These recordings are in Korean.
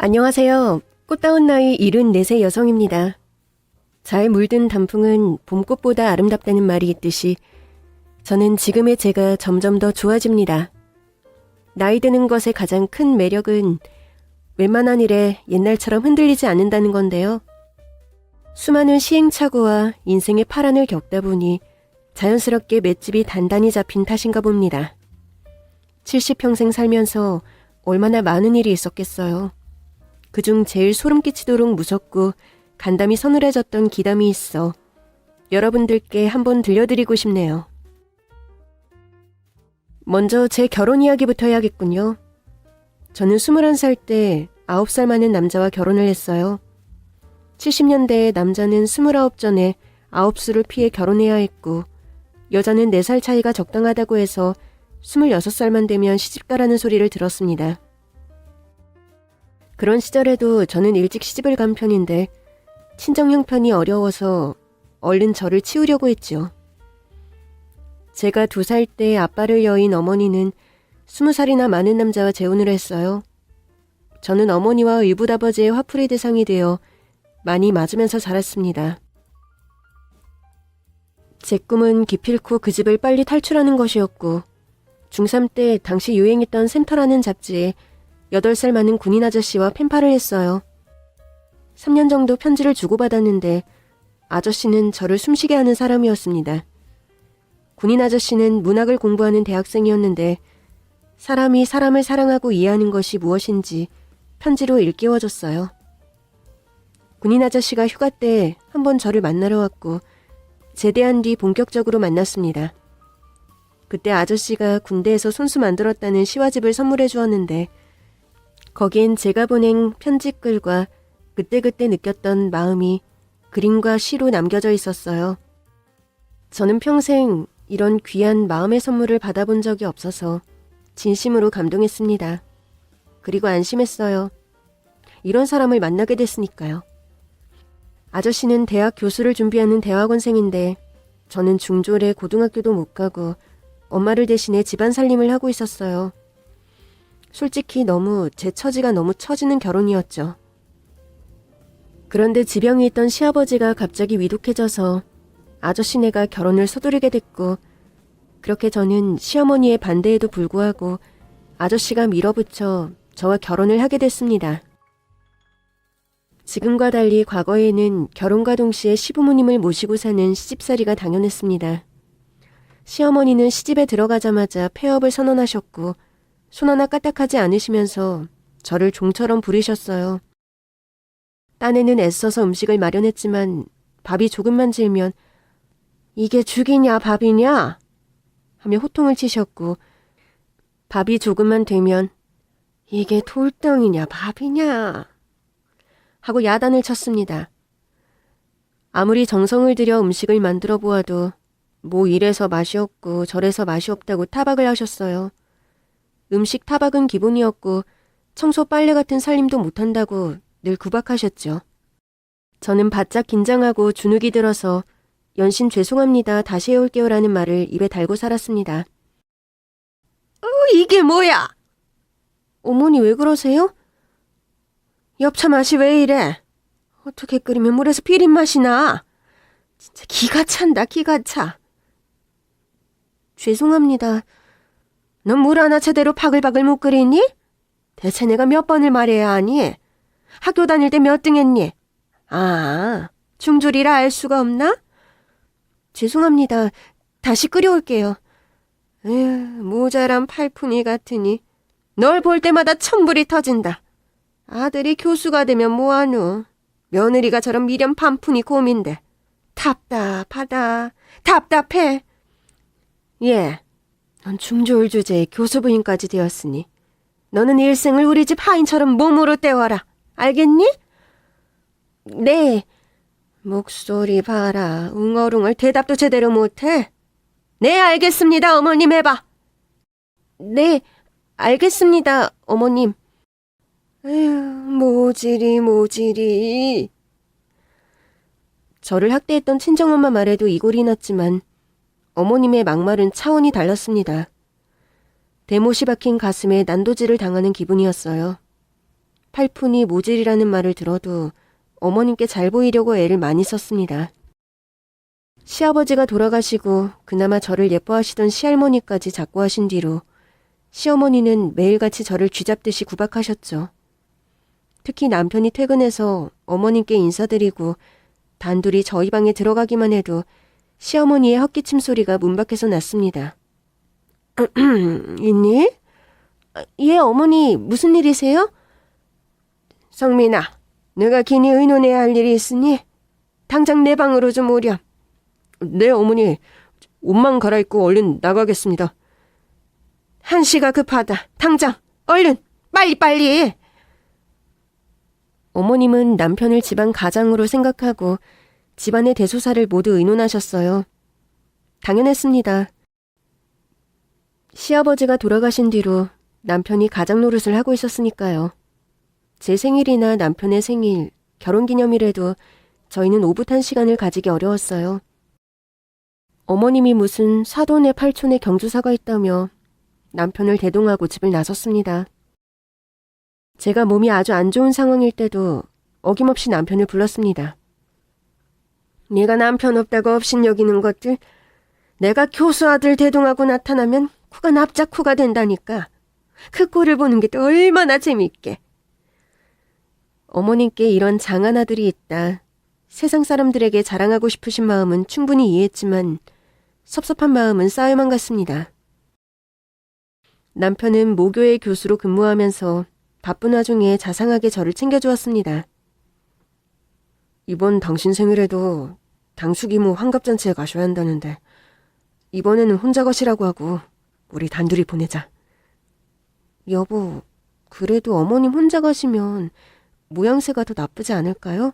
안녕하세요. 꽃다운 나이 74세 여성입니다. 잘 물든 단풍은 봄꽃보다 아름답다는 말이 있듯이 저는 지금의 제가 점점 더 좋아집니다. 나이 드는 것의 가장 큰 매력은 웬만한 일에 옛날처럼 흔들리지 않는다는 건데요. 수많은 시행착오와 인생의 파란을 겪다 보니 자연스럽게 맷집이 단단히 잡힌 탓인가 봅니다. 70평생 살면서 얼마나 많은 일이 있었겠어요. 그중 제일 소름 끼치도록 무섭고 간담이 서늘해졌던 기담이 있어 여러분들께 한번 들려드리고 싶네요. 먼저 제 결혼 이야기부터 해야겠군요. 저는 21살 때 9살 많은 남자와 결혼을 했어요. 70년대에 남자는 29 전에 9수를 피해 결혼해야 했고 여자는 4살 차이가 적당하다고 해서 26살만 되면 시집가라는 소리를 들었습니다. 그런 시절에도 저는 일찍 시집을 간 편인데 친정 형편이 어려워서 얼른 저를 치우려고 했죠. 제가 2살 때 아빠를 여인 어머니는 20살이나 많은 남자와 재혼을 했어요. 저는 어머니와 의붓아버지의 화풀이 대상이 되어 많이 맞으면서 자랐습니다. 제 꿈은 기필코 그 집을 빨리 탈출하는 것이었고 중3 때 당시 유행했던 샘터라는 잡지에 8살 많은 군인 아저씨와 펜팔을 했어요. 3년 정도 편지를 주고받았는데 아저씨는 저를 숨쉬게 하는 사람이었습니다. 군인 아저씨는 문학을 공부하는 대학생이었는데 사람이 사람을 사랑하고 이해하는 것이 무엇인지 편지로 일깨워줬어요. 군인 아저씨가 휴가 때 한번 저를 만나러 왔고 제대한 뒤 본격적으로 만났습니다. 그때 아저씨가 군대에서 손수 만들었다는 시화집을 선물해 주었는데 거기엔 제가 보낸 편지글과 그때그때 느꼈던 마음이 그림과 시로 남겨져 있었어요. 저는 평생 이런 귀한 마음의 선물을 받아본 적이 없어서 진심으로 감동했습니다. 그리고 안심했어요. 이런 사람을 만나게 됐으니까요. 아저씨는 대학 교수를 준비하는 대학원생인데 저는 중졸에 고등학교도 못 가고 엄마를 대신해 집안 살림을 하고 있었어요. 솔직히 제 처지가 너무 처지는 결혼이었죠. 그런데 지병이 있던 시아버지가 갑자기 위독해져서 아저씨네가 결혼을 서두르게 됐고 그렇게 저는 시어머니의 반대에도 불구하고 아저씨가 밀어붙여 저와 결혼을 하게 됐습니다. 지금과 달리 과거에는 결혼과 동시에 시부모님을 모시고 사는 시집살이가 당연했습니다. 시어머니는 시집에 들어가자마자 폐업을 선언하셨고 손 하나 까딱하지 않으시면서 저를 종처럼 부리셨어요. 딴에는 애써서 음식을 마련했지만 밥이 조금만 질면 이게 죽이냐 밥이냐 하며 호통을 치셨고 밥이 조금만 되면 이게 돌덩이냐 밥이냐 하고 야단을 쳤습니다. 아무리 정성을 들여 음식을 만들어 보아도 뭐 이래서 맛이 없고 저래서 맛이 없다고 타박을 하셨어요. 음식 타박은 기본이었고 청소 빨래 같은 살림도 못한다고 늘 구박하셨죠. 저는 바짝 긴장하고 주눅이 들어서 연신 죄송합니다. 다시 해올게요 라는 말을 입에 달고 살았습니다. 이게 뭐야? 어머니 왜 그러세요? 엽차 맛이 왜 이래? 어떻게 끓이면 물에서 비린 맛이 나? 진짜 기가 찬다 기가 차. 죄송합니다. 넌 물 하나 제대로 바글바글 못 끓이니? 대체 내가 몇 번을 말해야 하니? 학교 다닐 때 몇 등 했니? 아, 중졸이라 알 수가 없나? 죄송합니다. 다시 끓여올게요. 에휴, 모자란 팔푼이 같으니 널 볼 때마다 천불이 터진다. 아들이 교수가 되면 뭐하노? 며느리가 저런 미련 판푼이 곰인데 답답하다. 답답해. 예, 넌 중졸 주제에 교수 부인까지 되었으니 너는 일생을 우리 집 하인처럼 몸으로 때워라. 알겠니? 네. 목소리 봐라. 웅얼웅얼 대답도 제대로 못해. 네, 알겠습니다. 어머님 해봐. 네, 알겠습니다. 어머님. 에휴, 모질이. 저를 학대했던 친정엄마 말에도 이골이 났지만 어머님의 막말은 차원이 달랐습니다. 대못이 박힌 가슴에 난도질을 당하는 기분이었어요. 팔푼이 모질이라는 말을 들어도 어머님께 잘 보이려고 애를 많이 썼습니다. 시아버지가 돌아가시고 그나마 저를 예뻐하시던 시할머니까지 자꾸 하신 뒤로 시어머니는 매일같이 저를 쥐잡듯이 구박하셨죠. 특히 남편이 퇴근해서 어머님께 인사드리고 단둘이 저희 방에 들어가기만 해도 시어머니의 헛기침 소리가 문 밖에서 났습니다. 있니? 예, 어머니, 무슨 일이세요? 성민아, 내가 기니 의논해야 할 일이 있으니 당장 내 방으로 좀 오렴. 네, 어머니. 옷만 갈아입고 얼른 나가겠습니다. 한시가 급하다. 당장, 얼른, 빨리빨리. 어머님은 남편을 집안 가장으로 생각하고 집안의 대소사를 모두 의논하셨어요. 당연했습니다. 시아버지가 돌아가신 뒤로 남편이 가장 노릇을 하고 있었으니까요. 제 생일이나 남편의 생일, 결혼기념일에도 저희는 오붓한 시간을 가지기 어려웠어요. 어머님이 무슨 사돈의 팔촌의 경주사가 있다며 남편을 대동하고 집을 나섰습니다. 제가 몸이 아주 안 좋은 상황일 때도 어김없이 남편을 불렀습니다. 네가 남편 없다고 업신여기는 것들, 내가 교수 아들 대동하고 나타나면 쿠가 납작 쿠가 된다니까. 그 꼴을 보는 게 또 얼마나 재밌게. 어머님께 이런 장한 아들이 있다. 세상 사람들에게 자랑하고 싶으신 마음은 충분히 이해했지만 섭섭한 마음은 쌓여만 갔습니다. 남편은 모교의 교수로 근무하면서 바쁜 와중에 자상하게 저를 챙겨주었습니다. 이번 당신 생일에도 당숙이모 환갑잔치에 가셔야 한다는데 이번에는 혼자 가시라고 하고 우리 단둘이 보내자. 여보, 그래도 어머님 혼자 가시면 모양새가 더 나쁘지 않을까요?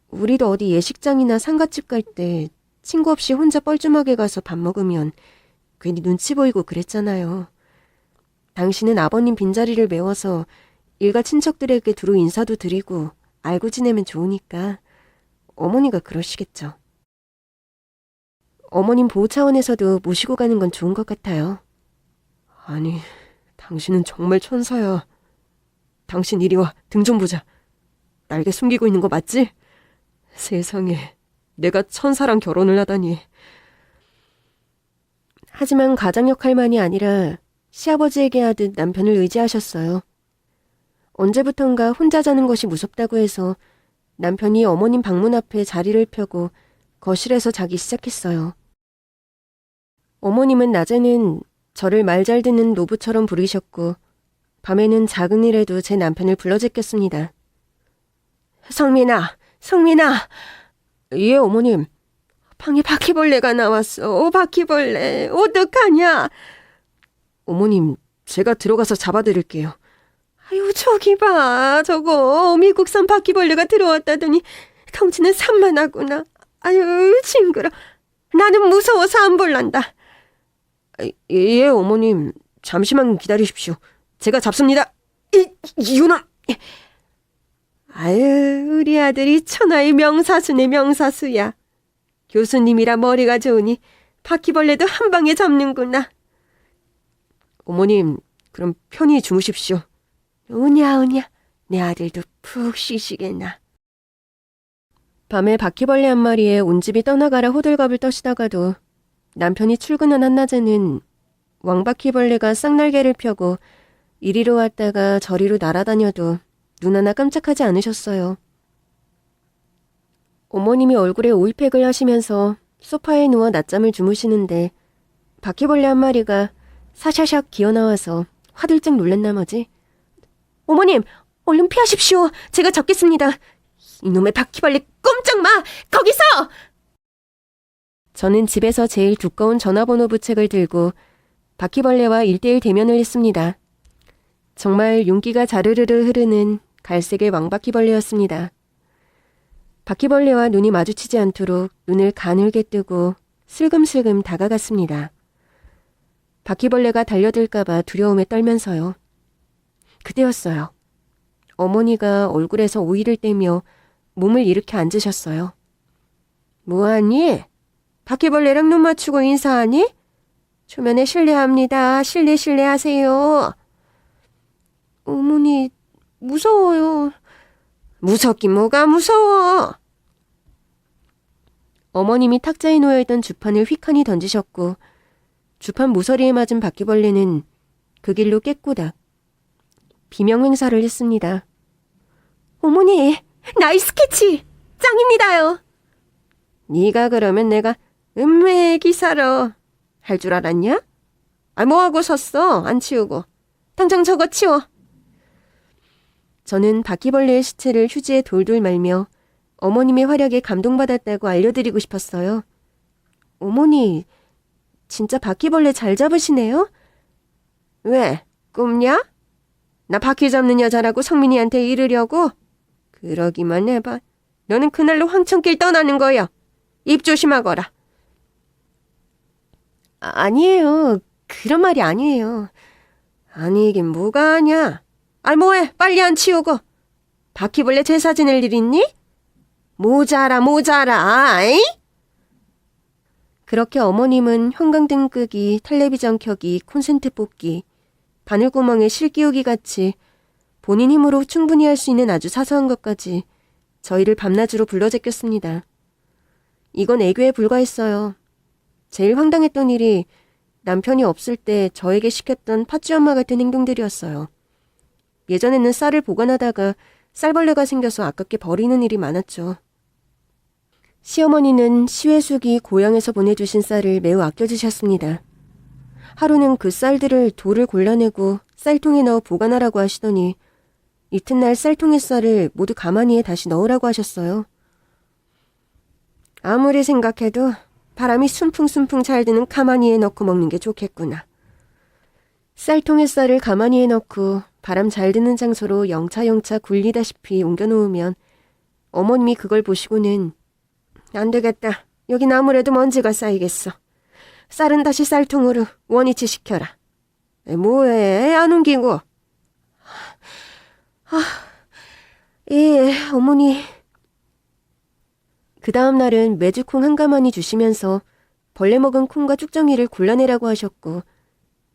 우리도 어디 예식장이나 상갓집 갈 때 친구 없이 혼자 뻘쭘하게 가서 밥 먹으면 괜히 눈치 보이고 그랬잖아요. 당신은 아버님 빈자리를 메워서 일가 친척들에게 두루 인사도 드리고 알고 지내면 좋으니까 어머니가 그러시겠죠. 어머님 보호 차원에서도 모시고 가는 건 좋은 것 같아요. 아니, 당신은 정말 천사야. 당신 이리 와, 등 좀 보자. 날개 숨기고 있는 거 맞지? 세상에, 내가 천사랑 결혼을 하다니. 하지만 가장 역할만이 아니라 시아버지에게 하듯 남편을 의지하셨어요. 언제부턴가 혼자 자는 것이 무섭다고 해서 남편이 어머님 방문 앞에 자리를 펴고 거실에서 자기 시작했어요. 어머님은 낮에는 저를 말 잘 듣는 노부처럼 부르셨고 밤에는 작은 일에도 제 남편을 불러 제꼈습니다. 성민아, 성민아. 예, 어머님. 방에 바퀴벌레가 나왔어. 바퀴벌레. 어떡하냐. 어머님, 제가 들어가서 잡아드릴게요. 아유, 저기 봐. 저거 미국산 바퀴벌레가 들어왔다더니 덩치는 산만하구나. 아유, 징그러. 나는 무서워서 안 볼란다. 예, 어머님. 잠시만 기다리십시오. 제가 잡습니다. 이놈! 아유, 우리 아들이 천하의 명사수네 명사수야. 교수님이라 머리가 좋으니 바퀴벌레도 한 방에 잡는구나. 어머님, 그럼 편히 주무십시오. 우냐, 내 아들도 푹 쉬시겠나. 밤에 바퀴벌레 한 마리에 온 집이 떠나가라 호들갑을 떠시다가도 남편이 출근한 한낮에는 왕바퀴벌레가 쌍날개를 펴고 이리로 왔다가 저리로 날아다녀도 눈 하나 깜짝하지 않으셨어요. 어머님이 얼굴에 오일팩을 하시면서 소파에 누워 낮잠을 주무시는데 바퀴벌레 한 마리가 사샤샥 기어나와서 화들짝 놀란 나머지 어머님, 얼른 피하십시오. 제가 잡겠습니다. 이놈의 바퀴벌레 꼼짝 마! 거기서! 저는 집에서 제일 두꺼운 전화번호 부책을 들고 바퀴벌레와 1:1 대면을 했습니다. 정말 윤기가 자르르르 흐르는 갈색의 왕바퀴벌레였습니다. 바퀴벌레와 눈이 마주치지 않도록 눈을 가늘게 뜨고 슬금슬금 다가갔습니다. 바퀴벌레가 달려들까봐 두려움에 떨면서요. 그때였어요. 어머니가 얼굴에서 오일을 떼며 몸을 일으켜 앉으셨어요. 뭐하니? 바퀴벌레랑 눈 맞추고 인사하니? 초면에 실례합니다. 실례하세요. 어머니, 무서워요. 무섭긴 뭐가 무서워. 어머님이 탁자에 놓여있던 주판을 휙하니 던지셨고 주판 모서리에 맞은 바퀴벌레는 그 길로 깨꼬닥 비명횡사를 했습니다. 어머니, 나이스 캐치! 짱입니다요. 네가 그러면 내가 음메기사러 할 줄 알았냐? 뭐하고 섰어? 안 치우고. 당장 저거 치워. 저는 바퀴벌레의 시체를 휴지에 돌돌 말며 어머님의 활약에 감동받았다고 알려드리고 싶었어요. 어머니, 진짜 바퀴벌레 잘 잡으시네요? 왜? 꿈냐? 나 바퀴 잡는 여자라고 성민이한테 이르려고? 그러기만 해봐. 너는 그날로 황천길 떠나는 거야. 입 조심하거라. 아니에요. 그런 말이 아니에요. 아니긴 뭐가 아냐. 뭐해? 빨리 안 치우고. 바퀴벌레 제사 지낼 일 있니? 모자라. 아이? 그렇게 어머님은 형광등 끄기, 텔레비전 켜기, 콘센트 뽑기, 바늘구멍에 실 끼우기 같이 본인 힘으로 충분히 할 수 있는 아주 사소한 것까지 저희를 밤낮으로 불러제꼈습니다. 이건 애교에 불과했어요. 제일 황당했던 일이 남편이 없을 때 저에게 시켰던 팥쥐 엄마 같은 행동들이었어요. 예전에는 쌀을 보관하다가 쌀벌레가 생겨서 아깝게 버리는 일이 많았죠. 시어머니는 시외숙이 고향에서 보내주신 쌀을 매우 아껴주셨습니다. 하루는 그 쌀들을 돌을 골라내고 쌀통에 넣어 보관하라고 하시더니 이튿날 쌀통의 쌀을 모두 가마니에 다시 넣으라고 하셨어요. 아무리 생각해도 바람이 순풍순풍 잘 드는 가마니에 넣고 먹는 게 좋겠구나. 쌀통의 쌀을 가마니에 넣고 바람 잘 드는 장소로 영차영차 굴리다시피 옮겨놓으면 어머님이 그걸 보시고는 안 되겠다. 여긴 아무래도 먼지가 쌓이겠어. 쌀은 다시 쌀통으로 원위치 시켜라. 뭐해? 안 옮기고. 예, 어머니. 그 다음 날은 메주콩 한 가마니 주시면서 벌레 먹은 콩과 쭉정이를 골라내라고 하셨고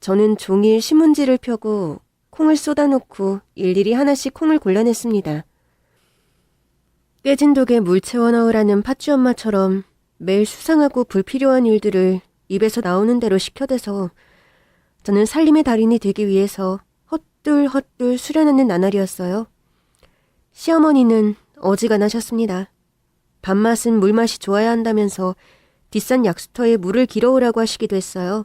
저는 종일 신문지를 펴고 콩을 쏟아놓고 일일이 하나씩 콩을 골라냈습니다. 깨진 독에 물 채워 넣으라는 팥쥐 엄마처럼 매일 수상하고 불필요한 일들을 입에서 나오는 대로 시켜대서 저는 살림의 달인이 되기 위해서 헛둘 수련하는 나날이었어요. 시어머니는 어지간하셨습니다. 밥맛은 물맛이 좋아야 한다면서 뒷산 약수터에 물을 길어오라고 하시기도 했어요.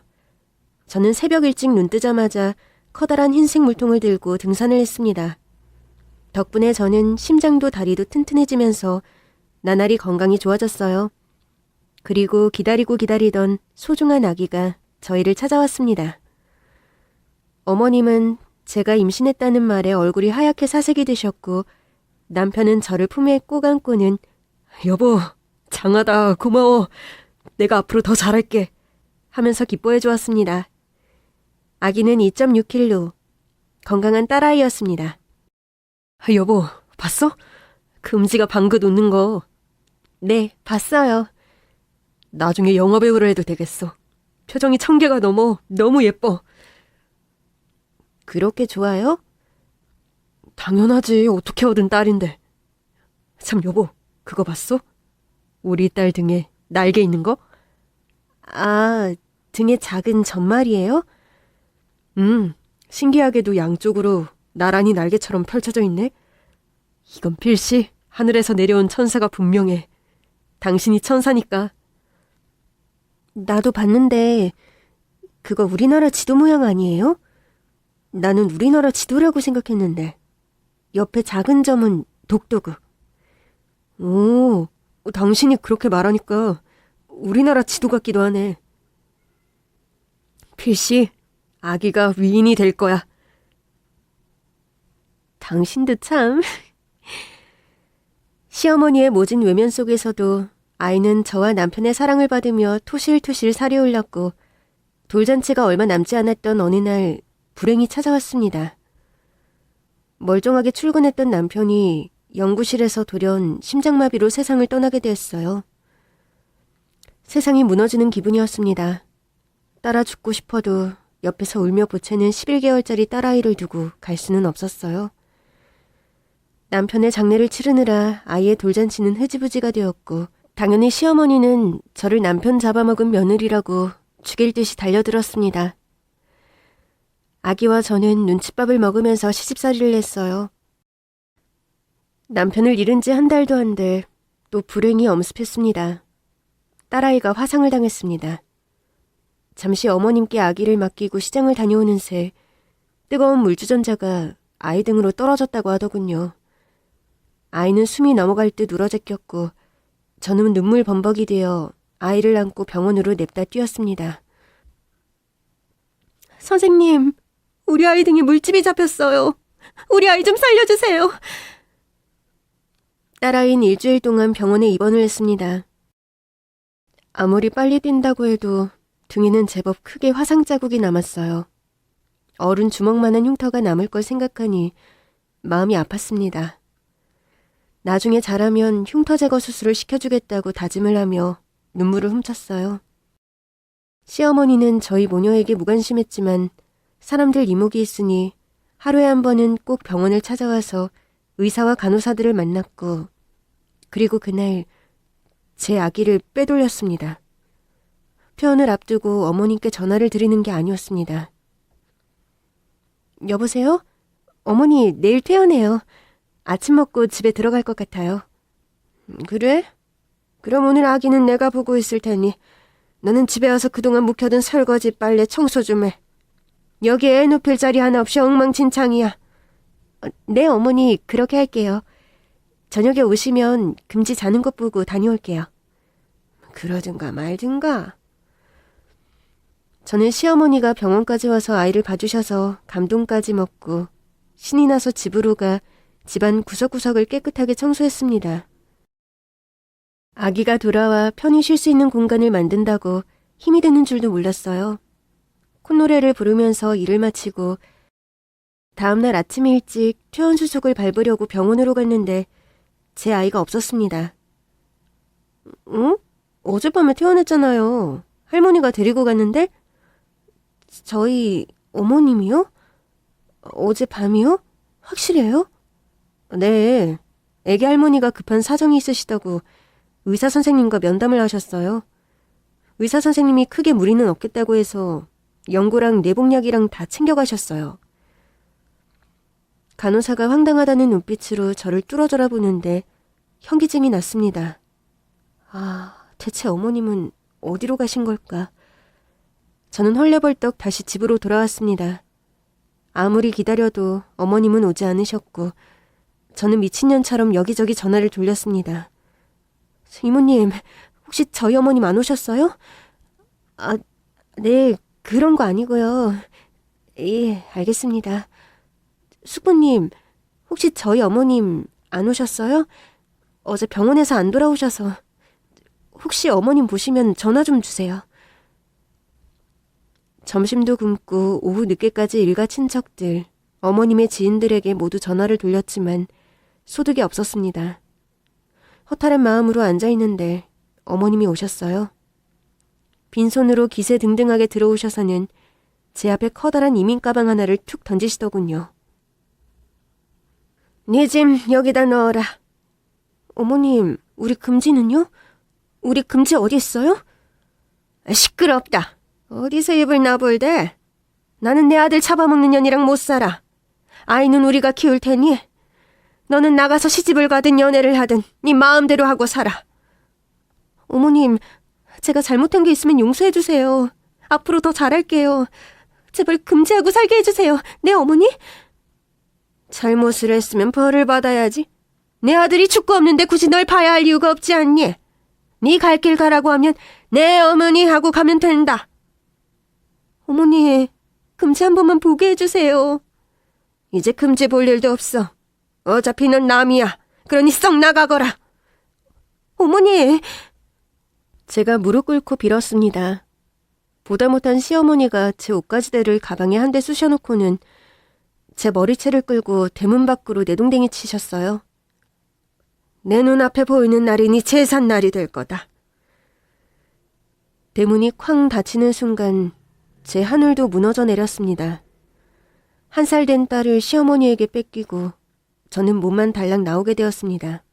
저는 새벽 일찍 눈 뜨자마자 커다란 흰색 물통을 들고 등산을 했습니다. 덕분에 저는 심장도 다리도 튼튼해지면서 나날이 건강이 좋아졌어요. 그리고 기다리고 기다리던 소중한 아기가 저희를 찾아왔습니다. 어머님은 제가 임신했다는 말에 얼굴이 하얗게 사색이 되셨고 남편은 저를 품에 꼭 안고는 여보, 장하다, 고마워. 내가 앞으로 더 잘할게. 하면서 기뻐해 주었습니다. 아기는 2.6kg, 건강한 딸아이였습니다. 여보, 봤어? 금지가 방긋 웃는 거. 네, 봤어요. 나중에 영화배우를 해도 되겠어. 표정이 1000개가 넘어. 너무 예뻐. 그렇게 좋아요? 당연하지. 어떻게 얻은 딸인데. 참 여보, 그거 봤어? 우리 딸 등에 날개 있는 거? 등에 작은 전말이에요? 신기하게도 양쪽으로 나란히 날개처럼 펼쳐져 있네. 이건 필시 하늘에서 내려온 천사가 분명해. 당신이 천사니까. 나도 봤는데 그거 우리나라 지도 모양 아니에요? 나는 우리나라 지도라고 생각했는데 옆에 작은 점은 독도구. 오, 당신이 그렇게 말하니까 우리나라 지도 같기도 하네. 필시 아기가 위인이 될 거야. 당신도 참. 시어머니의 모진 외면 속에서도 아이는 저와 남편의 사랑을 받으며 토실토실 살이 올랐고 돌잔치가 얼마 남지 않았던 어느 날 불행이 찾아왔습니다. 멀쩡하게 출근했던 남편이 연구실에서 돌연 심장마비로 세상을 떠나게 되었어요. 세상이 무너지는 기분이었습니다. 따라 죽고 싶어도 옆에서 울며 보채는 11개월짜리 딸아이를 두고 갈 수는 없었어요. 남편의 장례를 치르느라 아이의 돌잔치는 흐지부지가 되었고 당연히 시어머니는 저를 남편 잡아먹은 며느리라고 죽일 듯이 달려들었습니다. 아기와 저는 눈칫밥을 먹으면서 시집살이를 했어요. 남편을 잃은 지 한 달도 안 돼 또 불행히 엄습했습니다. 딸아이가 화상을 당했습니다. 잠시 어머님께 아기를 맡기고 시장을 다녀오는 새 뜨거운 물주전자가 아이 등으로 떨어졌다고 하더군요. 아이는 숨이 넘어갈 듯 울어제꼈고 저는 눈물 범벅이 되어 아이를 안고 병원으로 냅다 뛰었습니다. 선생님, 우리 아이 등에 물집이 잡혔어요. 우리 아이 좀 살려주세요. 딸아이는 일주일 동안 병원에 입원을 했습니다. 아무리 빨리 뛴다고 해도 등에는 제법 크게 화상 자국이 남았어요. 어른 주먹만한 흉터가 남을 걸 생각하니 마음이 아팠습니다. 나중에 자라면 흉터 제거 수술을 시켜주겠다고 다짐을 하며 눈물을 훔쳤어요. 시어머니는 저희 모녀에게 무관심했지만 사람들 이목이 있으니 하루에 한 번은 꼭 병원을 찾아와서 의사와 간호사들을 만났고 그리고 그날 제 아기를 빼돌렸습니다. 퇴원을 앞두고 어머님께 전화를 드리는 게 아니었습니다. 여보세요? 어머니 내일 퇴원해요. 아침 먹고 집에 들어갈 것 같아요. 그래? 그럼 오늘 아기는 내가 보고 있을 테니 너는 집에 와서 그동안 묵혀둔 설거지, 빨래, 청소 좀 해. 여기에 애 눕힐 자리 하나 없이 엉망진창이야. 네 어머니 그렇게 할게요. 저녁에 오시면 금지 자는 것 보고 다녀올게요. 그러든가 말든가. 저는 시어머니가 병원까지 와서 아이를 봐주셔서 감동까지 먹고 신이 나서 집으로 가 집안 구석구석을 깨끗하게 청소했습니다. 아기가 돌아와 편히 쉴 수 있는 공간을 만든다고 힘이 드는 줄도 몰랐어요. 콧노래를 부르면서 일을 마치고 다음날 아침 일찍 퇴원 수속을 밟으려고 병원으로 갔는데 제 아이가 없었습니다. 응? 어젯밤에 퇴원했잖아요. 할머니가 데리고 갔는데? 저희 어머님이요? 어젯밤이요? 확실해요? 네, 애기 할머니가 급한 사정이 있으시다고 의사 선생님과 면담을 하셨어요. 의사 선생님이 크게 무리는 없겠다고 해서 연고랑 내복약이랑 다 챙겨가셨어요. 간호사가 황당하다는 눈빛으로 저를 뚫어져라 보는데 현기증이 났습니다. 대체 어머님은 어디로 가신 걸까? 저는 헐레벌떡 다시 집으로 돌아왔습니다. 아무리 기다려도 어머님은 오지 않으셨고 저는 미친년처럼 여기저기 전화를 돌렸습니다. 이모님, 혹시 저희 어머님 안 오셨어요? 네, 그런 거 아니고요. 예, 알겠습니다. 숙부님, 혹시 저희 어머님 안 오셨어요? 어제 병원에서 안 돌아오셔서. 혹시 어머님 보시면 전화 좀 주세요. 점심도 굶고 오후 늦게까지 일가 친척들, 어머님의 지인들에게 모두 전화를 돌렸지만 소득이 없었습니다. 허탈한 마음으로 앉아있는데 어머님이 오셨어요. 빈손으로 기세등등하게 들어오셔서는 제 앞에 커다란 이민가방 하나를 툭 던지시더군요. 네 짐 여기다 넣어라. 어머님, 우리 금지는요? 우리 금지 어디 있어요? 시끄럽다. 어디서 입을 나불대? 나는 내 아들 잡아먹는 년이랑 못 살아. 아이는 우리가 키울 테니 너는 나가서 시집을 가든 연애를 하든 네 마음대로 하고 살아. 어머님, 제가 잘못한 게 있으면 용서해 주세요. 앞으로 더 잘할게요. 제발 금지하고 살게 해주세요. 네, 어머니? 잘못을 했으면 벌을 받아야지. 내 아들이 축구 없는데 굳이 널 봐야 할 이유가 없지 않니? 네 갈 길 가라고 하면 내 어머니 하고 가면 된다. 어머니, 금지 한 번만 보게 해주세요. 이제 금지 볼 일도 없어. 어차피 넌 남이야. 그러니 썩 나가거라. 어머니. 제가 무릎 꿇고 빌었습니다. 보다 못한 시어머니가 제 옷가지대를 가방에 한 대 쑤셔놓고는 제 머리채를 끌고 대문 밖으로 내동댕이 치셨어요. 내 눈앞에 보이는 날이 네 제삿날이 될 거다. 대문이 쾅 닫히는 순간 제 하늘도 무너져 내렸습니다. 1살 된 딸을 시어머니에게 뺏기고 저는 몸만 달랑 나오게 되었습니다.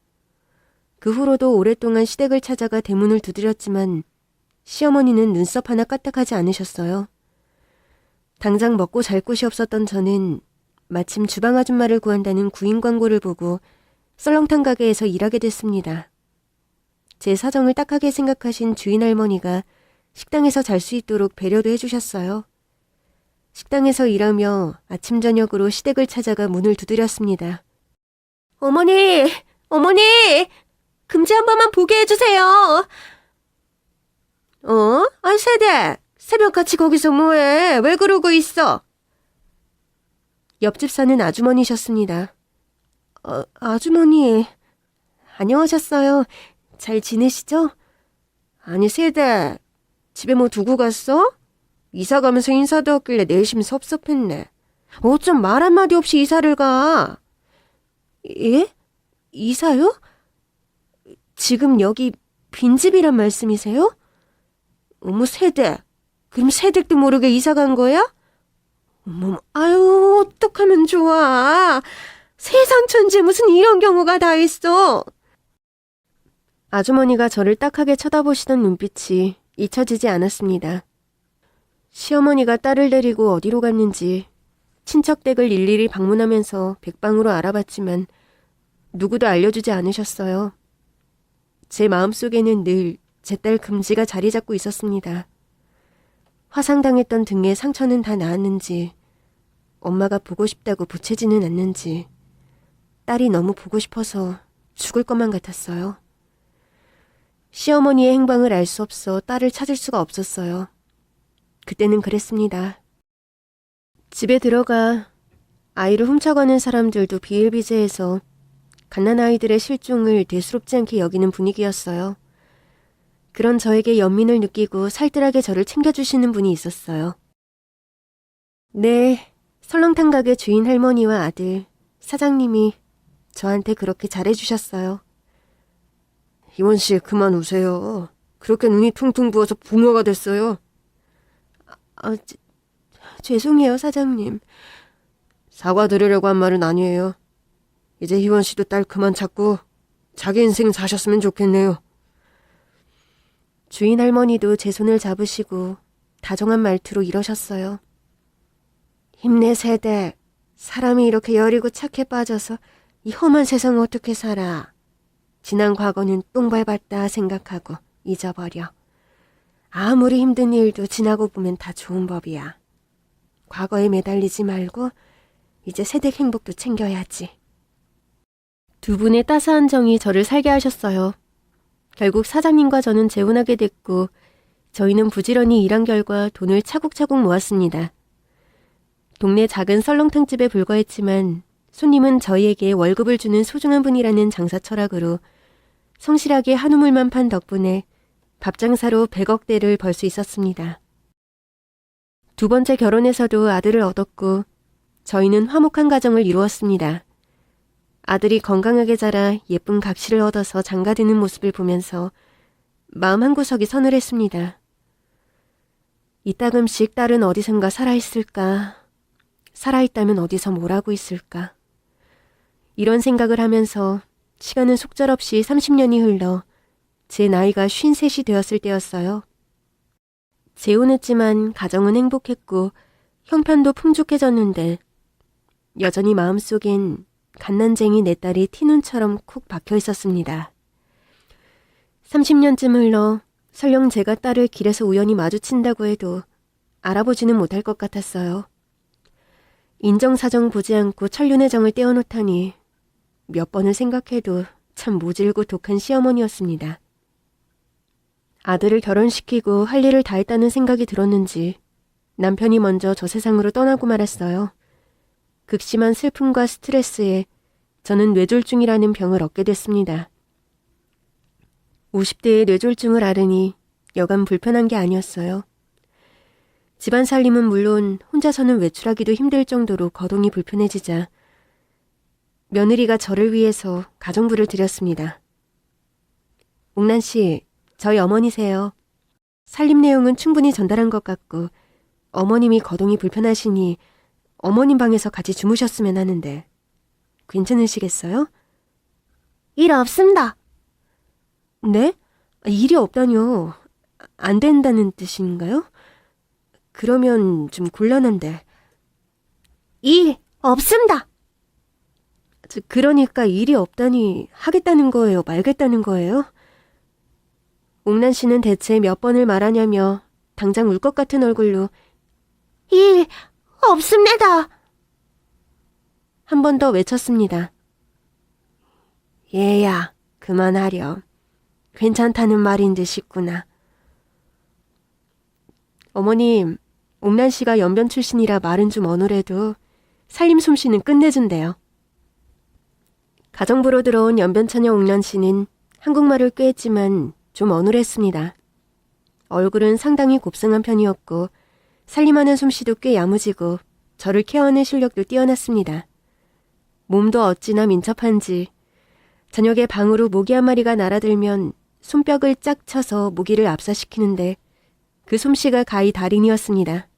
그 후로도 오랫동안 시댁을 찾아가 대문을 두드렸지만 시어머니는 눈썹 하나 까딱하지 않으셨어요. 당장 먹고 잘 곳이 없었던 저는 마침 주방 아줌마를 구한다는 구인 광고를 보고 썰렁탕 가게에서 일하게 됐습니다. 제 사정을 딱하게 생각하신 주인 할머니가 식당에서 잘 수 있도록 배려도 해주셨어요. 식당에서 일하며 아침 저녁으로 시댁을 찾아가 문을 두드렸습니다. 어머니! 어머니! 금지 한 번만 보게 해주세요. 세댁! 새벽같이 거기서 뭐해? 왜 그러고 있어? 옆집 사는 아주머니셨습니다. 아주머니, 안녕하셨어요. 잘 지내시죠? 아니, 새댁, 집에 뭐 두고 갔어? 이사 가면서 인사도 없길래 내심 섭섭했네. 어쩜 말 한마디 없이 이사를 가? 예? 이사요? 지금 여기 빈집이란 말씀이세요? 어머, 새댁. 그럼 새댁도 모르게 이사 간 거야? 어머, 아유, 어떡하면 좋아. 세상 천지에 무슨 이런 경우가 다 있어. 아주머니가 저를 딱하게 쳐다보시던 눈빛이 잊혀지지 않았습니다. 시어머니가 딸을 데리고 어디로 갔는지 친척 댁을 일일이 방문하면서 백방으로 알아봤지만 누구도 알려주지 않으셨어요. 제 마음속에는 늘 제 딸 금지가 자리 잡고 있었습니다. 화상당했던 등에 상처는 다 나았는지, 엄마가 보고 싶다고 보채지는 않는지, 딸이 너무 보고 싶어서 죽을 것만 같았어요. 시어머니의 행방을 알 수 없어 딸을 찾을 수가 없었어요. 그때는 그랬습니다. 집에 들어가 아이를 훔쳐가는 사람들도 비일비재해서 갓난아이들의 실종을 대수롭지 않게 여기는 분위기였어요. 그런 저에게 연민을 느끼고 살뜰하게 저를 챙겨주시는 분이 있었어요. 네, 설렁탕 가게 주인 할머니와 아들, 사장님이 저한테 그렇게 잘해주셨어요. 희원 씨, 그만 우세요. 그렇게 눈이 퉁퉁 부어서 붕어가 됐어요. 죄송해요, 사장님. 사과드리려고 한 말은 아니에요. 이제 희원 씨도 딸 그만 찾고 자기 인생 사셨으면 좋겠네요. 주인 할머니도 제 손을 잡으시고 다정한 말투로 이러셨어요. 힘내, 새댁. 사람이 이렇게 여리고 착해 빠져서 이 험한 세상 어떻게 살아. 지난 과거는 똥 밟았다 생각하고 잊어버려. 아무리 힘든 일도 지나고 보면 다 좋은 법이야. 과거에 매달리지 말고 이제 새댁 행복도 챙겨야지. 두 분의 따스한 정이 저를 살게 하셨어요. 결국 사장님과 저는 재혼하게 됐고 저희는 부지런히 일한 결과 돈을 차곡차곡 모았습니다. 동네 작은 설렁탕집에 불과했지만 손님은 저희에게 월급을 주는 소중한 분이라는 장사 철학으로 성실하게 한우물만 판 덕분에 밥장사로 100억대를 벌 수 있었습니다. 두 번째 결혼에서도 아들을 얻었고 저희는 화목한 가정을 이루었습니다. 아들이 건강하게 자라 예쁜 각시를 얻어서 장가드는 모습을 보면서 마음 한구석이 서늘했습니다. 이따금씩 딸은 어디선가 살아있을까? 살아있다면 어디서 뭘 하고 있을까? 이런 생각을 하면서 시간은 속절없이 30년이 흘러 제 나이가 53이 되었을 때였어요. 재혼했지만 가정은 행복했고 형편도 풍족해졌는데 여전히 마음속엔 갓난쟁이 내 딸이 티눈처럼 콕 박혀 있었습니다. 30년쯤 흘러 설령 제가 딸을 길에서 우연히 마주친다고 해도 알아보지는 못할 것 같았어요. 인정사정 보지 않고 천륜의 정을 떼어놓다니 몇 번을 생각해도 참 모질고 독한 시어머니였습니다. 아들을 결혼시키고 할 일을 다 했다는 생각이 들었는지 남편이 먼저 저 세상으로 떠나고 말았어요. 극심한 슬픔과 스트레스에 저는 뇌졸중이라는 병을 얻게 됐습니다. 50대의 뇌졸중을 앓으니 여간 불편한 게 아니었어요. 집안 살림은 물론 혼자서는 외출하기도 힘들 정도로 거동이 불편해지자 며느리가 저를 위해서 가정부를 드렸습니다. 옥란 씨, 저희 어머니세요. 살림 내용은 충분히 전달한 것 같고 어머님이 거동이 불편하시니 어머님 방에서 같이 주무셨으면 하는데. 괜찮으시겠어요? 일 없습니다. 네? 일이 없다뇨. 안 된다는 뜻인가요? 그러면 좀 곤란한데. 일 없습니다. 그러니까 일이 없다니 하겠다는 거예요? 말겠다는 거예요? 옥란 씨는 대체 몇 번을 말하냐며 당장 울 것 같은 얼굴로 일 없습니다. 한 번 더 외쳤습니다. 얘야, 그만하렴. 괜찮다는 말인 듯 싶구나. 어머님, 옥란 씨가 연변 출신이라 말은 좀 어눌해도 살림 솜씨는 끝내준대요. 가정부로 들어온 연변처녀 옥란 씨는 한국말을 꽤 했지만 좀 어눌했습니다. 얼굴은 상당히 곱상한 편이었고 살림하는 솜씨도 꽤 야무지고 저를 케어하는 실력도 뛰어났습니다. 몸도 어찌나 민첩한지 저녁에 방으로 모기 한 마리가 날아들면 손뼉을 짝 쳐서 모기를 압사시키는데 그 솜씨가 가히 달인이었습니다.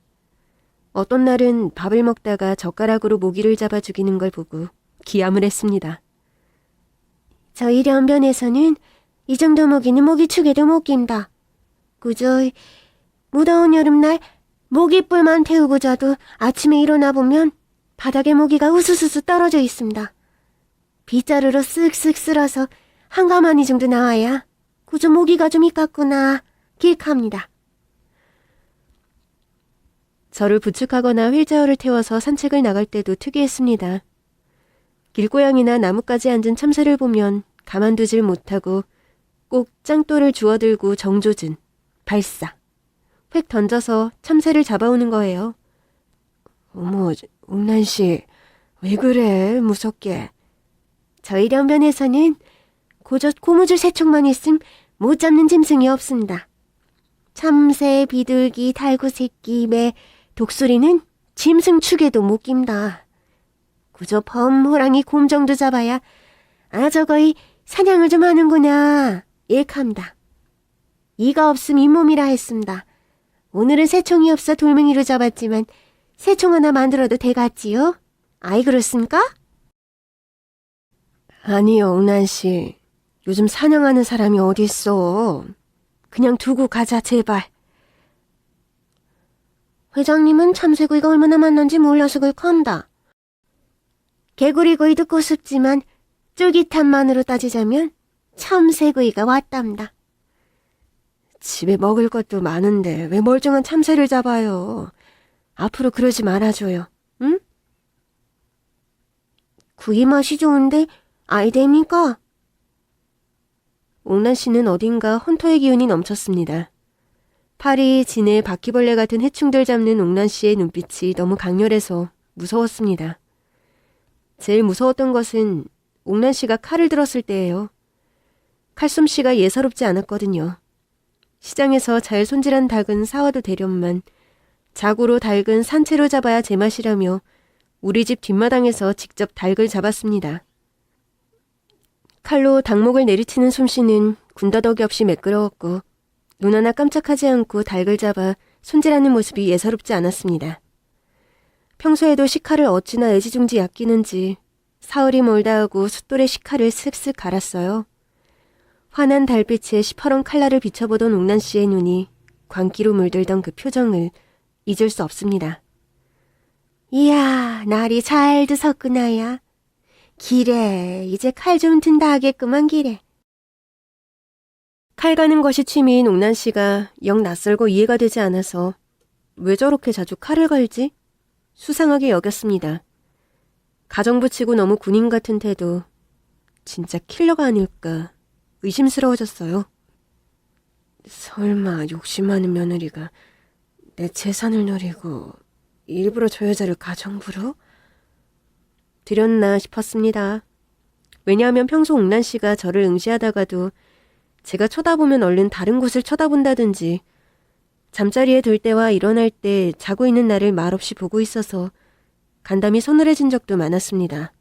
어떤 날은 밥을 먹다가 젓가락으로 모기를 잡아 죽이는 걸 보고 기함을 했습니다. 저희 연변에서는 이 정도 모기는 모기축에도 못 낀다. 그저 무더운 여름날 모기불만 태우고 자도 아침에 일어나 보면 바닥에 모기가 우수수수 떨어져 있습니다. 빗자루로 쓱쓱 쓸어서 한 가마니 정도 나와야 그저 모기가 좀 있겠구나 기억합니다. 저를 부축하거나 휠체어를 태워서 산책을 나갈 때도 특이했습니다. 길고양이나 나뭇가지에 앉은 참새를 보면 가만두질 못하고 꼭 짱돌을 주워들고 정조준, 발사, 획 던져서 참새를 잡아오는 거예요. 어머, 옥란 씨, 왜 그래, 무섭게. 저희 연변에서는 고저 고무줄 새총만 있음 못 잡는 짐승이 없습니다. 참새, 비둘기, 달구새끼, 매, 독수리는 짐승 축에도 못 낀다. 그저 범, 호랑이, 곰 정도 잡아야 저거이 사냥을 좀 하는구나 일합니다. 이가 없음 잇몸이라 했습니다. 오늘은 새총이 없어 돌멩이로 잡았지만 새총 하나 만들어도 되겠지요? 아이 그렇습니까? 아니요, 옥란 씨. 요즘 사냥하는 사람이 어딨어. 그냥 두고 가자, 제발. 회장님은 참새구이가 얼마나 맛난지 몰라서 그럴건다. 개구리구이 듣고 싶지만 쫄깃함만으로 따지자면 참새구이가 왔답니다. 집에 먹을 것도 많은데 왜 멀쩡한 참새를 잡아요. 앞으로 그러지 말아줘요. 응? 구이 맛이 좋은데 아이 됩니까? 옥란 씨는 어딘가 헌터의 기운이 넘쳤습니다. 파리, 진해, 바퀴벌레 같은 해충들 잡는 옥란 씨의 눈빛이 너무 강렬해서 무서웠습니다. 제일 무서웠던 것은 옥란 씨가 칼을 들었을 때예요. 칼솜씨가 예사롭지 않았거든요. 시장에서 잘 손질한 닭은 사와도 되련만 자고로 닭은 산채로 잡아야 제맛이라며 우리 집 뒷마당에서 직접 닭을 잡았습니다. 칼로 닭목을 내리치는 솜씨는 군더더기 없이 매끄러웠고 눈 하나 깜짝하지 않고 닭을 잡아 손질하는 모습이 예사롭지 않았습니다. 평소에도 식칼을 어찌나 애지중지 아끼는지 사흘이 멀다 하고 숫돌에 식칼을 슥슥 갈았어요. 환한 달빛에 시퍼런 칼날을 비춰보던 옥란 씨의 눈이 광기로 물들던 그 표정을 잊을 수 없습니다. 이야, 날이 잘 드섰구나야. 기래, 이제 칼 좀 든다 하겠구만 기래. 칼 가는 것이 취미인 옥란 씨가 영 낯설고 이해가 되지 않아서 왜 저렇게 자주 칼을 갈지? 수상하게 여겼습니다. 가정부치고 너무 군인 같은 태도, 진짜 킬러가 아닐까 의심스러워졌어요. 설마 욕심 많은 며느리가 내 재산을 노리고 일부러 저 여자를 가정부로? 들였나 싶었습니다. 왜냐하면 평소 옥란 씨가 저를 응시하다가도 제가 쳐다보면 얼른 다른 곳을 쳐다본다든지 잠자리에 들 때와 일어날 때 자고 있는 나를 말없이 보고 있어서 간담이 서늘해진 적도 많았습니다.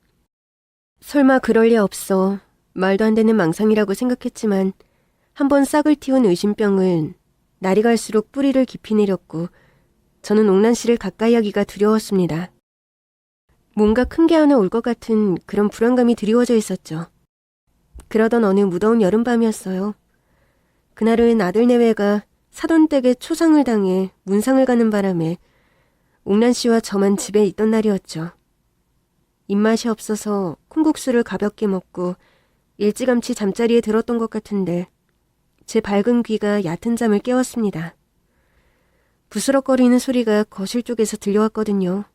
설마 그럴 리 없어 말도 안 되는 망상이라고 생각했지만 한번 싹을 틔운 의심병은 날이 갈수록 뿌리를 깊이 내렸고 저는 옥란 씨를 가까이 하기가 두려웠습니다. 뭔가 큰 게 하나 올 것 같은 그런 불안감이 드리워져 있었죠. 그러던 어느 무더운 여름밤이었어요. 그날은 아들 내외가 사돈댁에 초상을 당해 문상을 가는 바람에 옥란 씨와 저만 집에 있던 날이었죠. 입맛이 없어서 콩국수를 가볍게 먹고 일찌감치 잠자리에 들었던 것 같은데 제 밝은 귀가 얕은 잠을 깨웠습니다. 부스럭거리는 소리가 거실 쪽에서 들려왔거든요.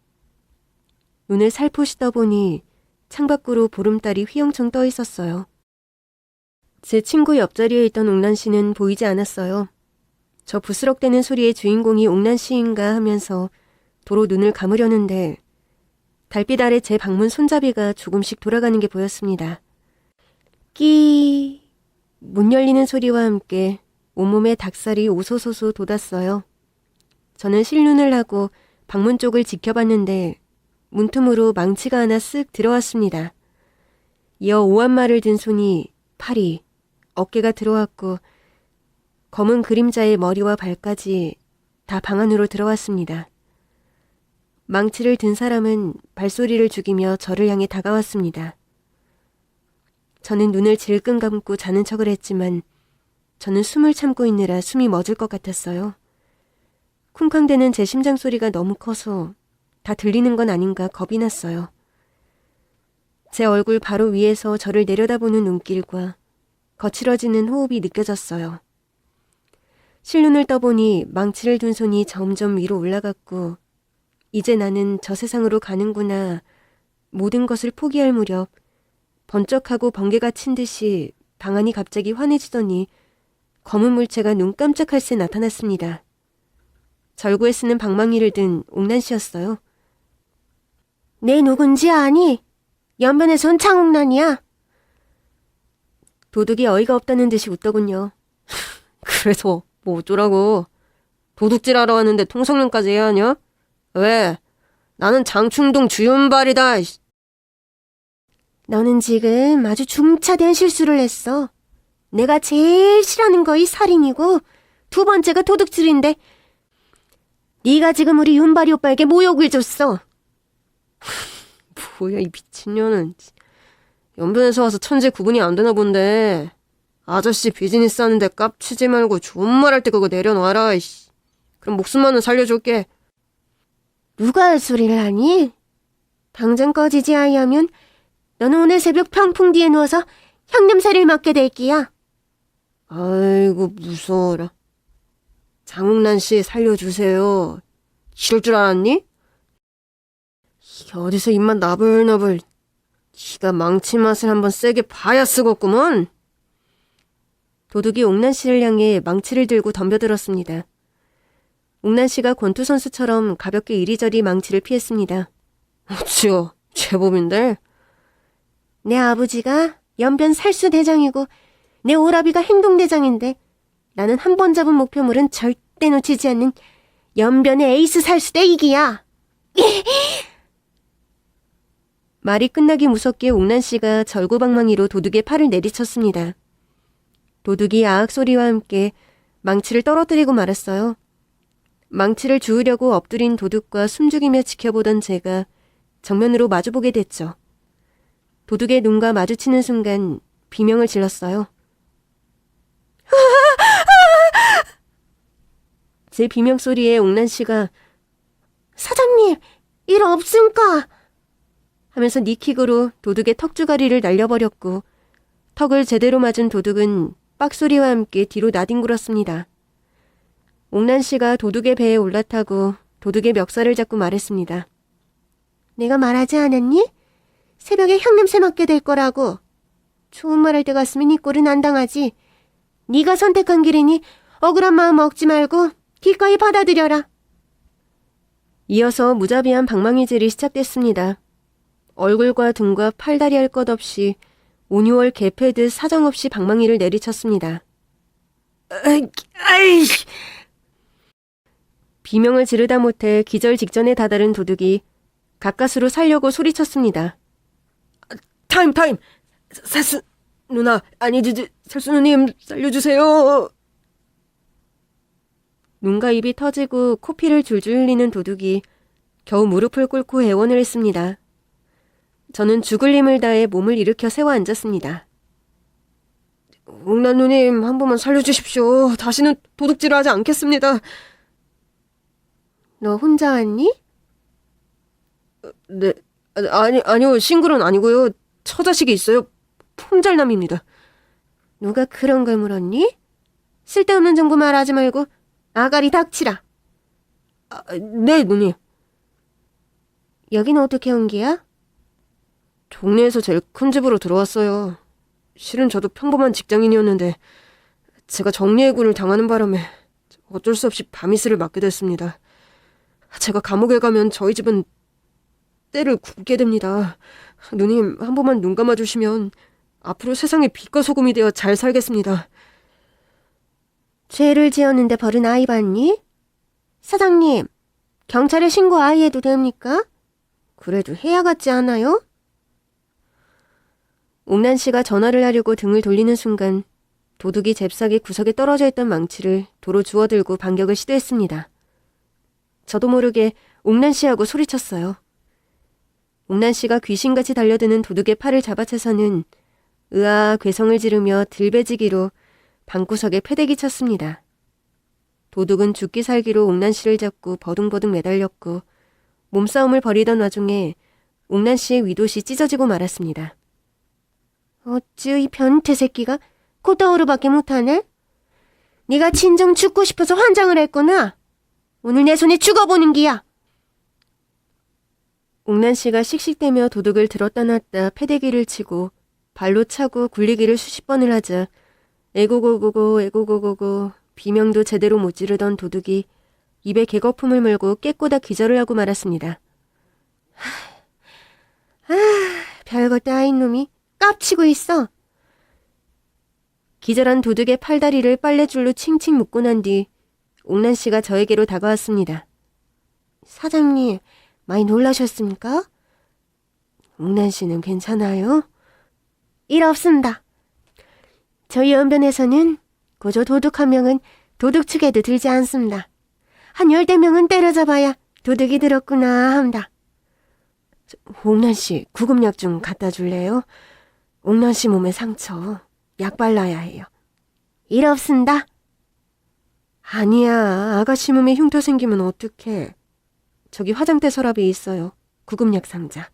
눈을 살포시 떠보니 창밖으로 보름달이 휘영청 떠 있었어요. 제 친구 옆자리에 있던 옥란 씨는 보이지 않았어요. 저 부스럭대는 소리의 주인공이 옥란 씨인가 하면서 도로 눈을 감으려는데 달빛 아래 제 방문 손잡이가 조금씩 돌아가는 게 보였습니다. 끼... 문 열리는 소리와 함께 온몸에 닭살이 오소소소 돋았어요. 저는 실눈을 하고 방문 쪽을 지켜봤는데 문틈으로 망치가 하나 쓱 들어왔습니다. 이어 오한말을 든 손이 팔이, 어깨가 들어왔고 검은 그림자의 머리와 발까지 다 방 안으로 들어왔습니다. 망치를 든 사람은 발소리를 죽이며 저를 향해 다가왔습니다. 저는 눈을 질끈 감고 자는 척을 했지만 저는 숨을 참고 있느라 숨이 멎을 것 같았어요. 쿵쾅대는 제 심장 소리가 너무 커서 다 들리는 건 아닌가 겁이 났어요. 제 얼굴 바로 위에서 저를 내려다보는 눈길과 거칠어지는 호흡이 느껴졌어요. 실눈을 떠보니 망치를 둔 손이 점점 위로 올라갔고 이제 나는 저 세상으로 가는구나. 모든 것을 포기할 무렵 번쩍하고 번개가 친 듯이 방 안이 갑자기 환해지더니 검은 물체가 눈 깜짝할 새 나타났습니다. 절구에 쓰는 방망이를 든 옥란 씨였어요. 내 누군지 아니? 연변에선 창옥란이야. 도둑이 어이가 없다는 듯이 웃더군요. 그래서 뭐 어쩌라고. 도둑질하러 왔는데 통성명까지 해야 하냐? 왜? 나는 장충동 주윤발이다. 너는 지금 아주 중차대한 실수를 했어. 내가 제일 싫어하는 거이 살인이고 두 번째가 도둑질인데 네가 지금 우리 윤발이 오빠에게 모욕을 줬어. 뭐야 이 미친년은. 연변에서 와서 천재 구분이 안 되나 본데. 아저씨 비즈니스 하는데 깝치지 말고 좋은 말 할 때 그거 내려놔라. 그럼 목숨만은 살려줄게. 누가 할 소리를 하니? 당장 꺼지지 아이하면 너는 오늘 새벽 평풍 뒤에 누워서 형냄새를 맡게 될 끼야. 아이고 무서워라. 장옥란 씨 살려주세요. 이럴 줄 알았니? 이게 어디서 입만 나불나불. 지가 망치 맛을 한번 세게 봐야 쓰겠구먼. 도둑이 옥란 씨를 향해 망치를 들고 덤벼들었습니다. 옥란 씨가 권투 선수처럼 가볍게 이리저리 망치를 피했습니다. 어찌요, 제법인데. 내 아버지가 연변 살수 대장이고 내 오라비가 행동대장인데 나는 한 번 잡은 목표물은 절대 놓치지 않는 연변의 에이스 살수대 이기야. 말이 끝나기 무섭게 옥란 씨가 절구방망이로 도둑의 팔을 내리쳤습니다. 도둑이 아악 소리와 함께 망치를 떨어뜨리고 말았어요. 망치를 주우려고 엎드린 도둑과 숨죽이며 지켜보던 제가 정면으로 마주보게 됐죠. 도둑의 눈과 마주치는 순간 비명을 질렀어요. 제 비명 소리에 옥란 씨가 사장님, 일 없습니까? 하면서 니킥으로 도둑의 턱주가리를 날려버렸고 턱을 제대로 맞은 도둑은 빡소리와 함께 뒤로 나뒹굴었습니다. 옥란 씨가 도둑의 배에 올라타고 도둑의 멱살을 잡고 말했습니다. 내가 말하지 않았니? 새벽에 향냄새 맡게 될 거라고. 좋은 말 할 때 갔으면 이 꼴은 안 당하지. 네가 선택한 길이니 억울한 마음 먹지 말고 기꺼이 받아들여라. 이어서 무자비한 방망이질이 시작됐습니다. 얼굴과 등과 팔다리 할 것 없이 온유월 개패듯 사정없이 방망이를 내리쳤습니다. 비명을 지르다 못해 기절 직전에 다다른 도둑이 가까스로 살려고 소리쳤습니다. 타임! 살수 누나, 아니 살수 누님 살려주세요. 눈과 입이 터지고 코피를 줄줄 흘리는 도둑이 겨우 무릎을 꿇고 애원을 했습니다. 저는 죽을 힘을 다해 몸을 일으켜 세워 앉았습니다. 옥란 누님, 한 번만 살려주십시오. 다시는 도둑질을 하지 않겠습니다. 너 혼자 왔니? 네, 아니요. 싱글은 아니고요. 처자식이 있어요. 품잘남입니다. 누가 그런 걸 물었니? 쓸데없는 정보 말하지 말고 아가리 닥치라. 네, 누님. 여긴 어떻게 온 기야? 동네에서 제일 큰 집으로 들어왔어요. 실은 저도 평범한 직장인이었는데 제가 정리해고를 당하는 바람에 어쩔 수 없이 밤이슬을 맡게 됐습니다. 제가 감옥에 가면 저희 집은 때를 굽게 됩니다. 누님, 한 번만 눈 감아주시면 앞으로 세상에 빛과 소금이 되어 잘 살겠습니다. 죄를 지었는데 벌은 아이 받니? 사장님, 경찰에 신고 아이해도 됩니까? 그래도 해야 같지 않아요? 옥란 씨가 전화를 하려고 등을 돌리는 순간 도둑이 잽싸게 구석에 떨어져 있던 망치를 도로 주워들고 반격을 시도했습니다. 저도 모르게 옥란 씨하고 소리쳤어요. 옥란 씨가 귀신같이 달려드는 도둑의 팔을 잡아채서는 으아 괴성을 지르며 들배지기로 방구석에 패대기 쳤습니다. 도둑은 죽기 살기로 옥란 씨를 잡고 버둥버둥 매달렸고 몸싸움을 벌이던 와중에 옥란 씨의 위도시 찢어지고 말았습니다. 어쭈 이 변태 새끼가 코다우르밖에 못하네? 네가 진정 죽고 싶어서 환장을 했구나. 오늘 내 손에 죽어보는 기야. 옥란 씨가 씩씩대며 도둑을 들었다 놨다 패대기를 치고 발로 차고 굴리기를 수십 번을 하자 에고고고고 에고고고고 비명도 제대로 못 지르던 도둑이 입에 개거품을 물고 깨꼬다 기절을 하고 말았습니다. 별것도 아닌 놈이 깝치고 있어. 기절한 도둑의 팔다리를 빨래줄로 칭칭 묶고 난 뒤 옥란 씨가 저에게로 다가왔습니다. 사장님, 많이 놀라셨습니까? 옥란 씨는 괜찮아요? 일 없습니다. 저희 연변에서는 고조 도둑 한 명은 도둑 측에도 들지 않습니다. 한 10대명은 때려잡아야 도둑이 들었구나 합니다. 옥란 씨, 구급약 좀 갖다 줄래요? 옥란 씨 몸에 상처, 약 발라야 해요. 일 없습니다. 아니야, 아가씨 몸에 흉터 생기면 어떡해. 저기 화장대 서랍에 있어요. 구급약 상자.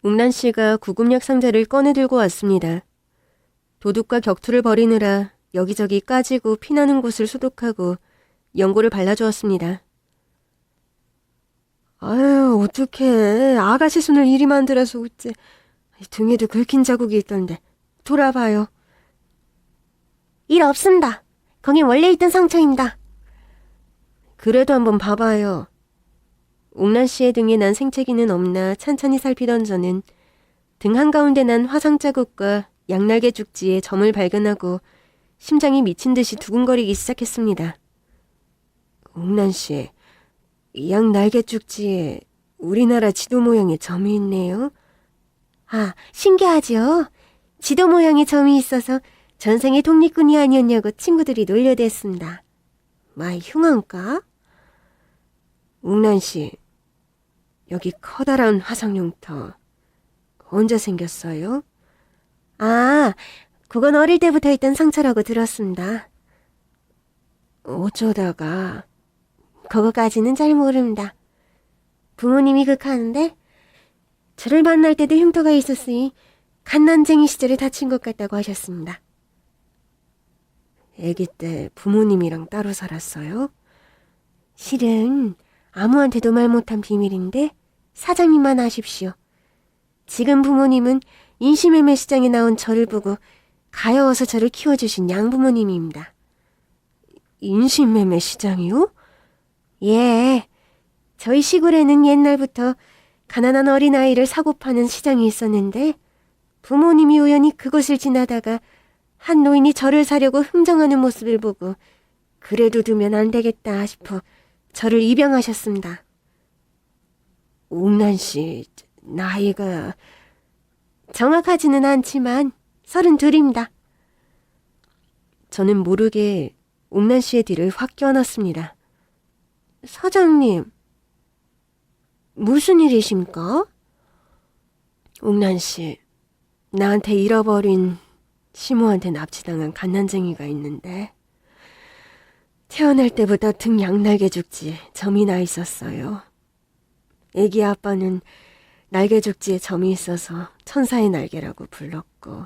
옥란 씨가 구급약 상자를 꺼내 들고 왔습니다. 도둑과 격투를 벌이느라 여기저기 까지고 피나는 곳을 소독하고 연고를 발라주었습니다. 아유, 어떡해. 아가씨 손을 이리 만들어서 어째. 등에도 긁힌 자국이 있던데. 돌아봐요. 일 없습니다. 거긴 원래 있던 상처입니다. 그래도 한번 봐봐요. 옥란 씨의 등에 난 생채기는 없나 찬찬히 살피던 저는 등 한가운데 난 화상 자국과 양날개 죽지에 점을 발견하고 심장이 미친 듯이 두근거리기 시작했습니다. 옥란 씨, 이 양날개 죽지에 우리나라 지도 모양의 점이 있네요. 아, 신기하죠? 지도 모양의 점이 있어서 전생에 독립군이 아니었냐고 친구들이 놀려댔습니다. 마이 흉한가? 옥란 씨, 여기 커다란 화상용터 언제 생겼어요? 아, 그건 어릴 때부터 있던 상처라고 들었습니다. 어쩌다가? 그거까지는 잘 모릅니다. 부모님이 극하는데 저를 만날 때도 흉터가 있었으니 갓난쟁이 시절에 다친 것 같다고 하셨습니다. 아기 때 부모님이랑 따로 살았어요? 실은 아무한테도 말 못한 비밀인데 사장님만 아십시오. 지금 부모님은 인신매매 시장에 나온 저를 보고 가여워서 저를 키워주신 양부모님입니다. 인신매매 시장이요? 예, 저희 시골에는 옛날부터 가난한 어린아이를 사고 파는 시장이 있었는데 부모님이 우연히 그곳을 지나다가 한 노인이 저를 사려고 흥정하는 모습을 보고 그래도 두면 안 되겠다 싶어 저를 입양하셨습니다. 옥란 씨, 나이가... 정확하지는 않지만 32입니다. 저는 모르게 옥란 씨의 뒤를 확 껴안았습니다. 사장님, 무슨 일이십니까? 옥란 씨, 나한테 잃어버린 시모한테 납치당한 갓난쟁이가 있는데 태어날 때부터 등 양날개 죽지에 점이 나 있었어요. 애기 아빠는 날개 죽지에 점이 있어서 천사의 날개라고 불렀고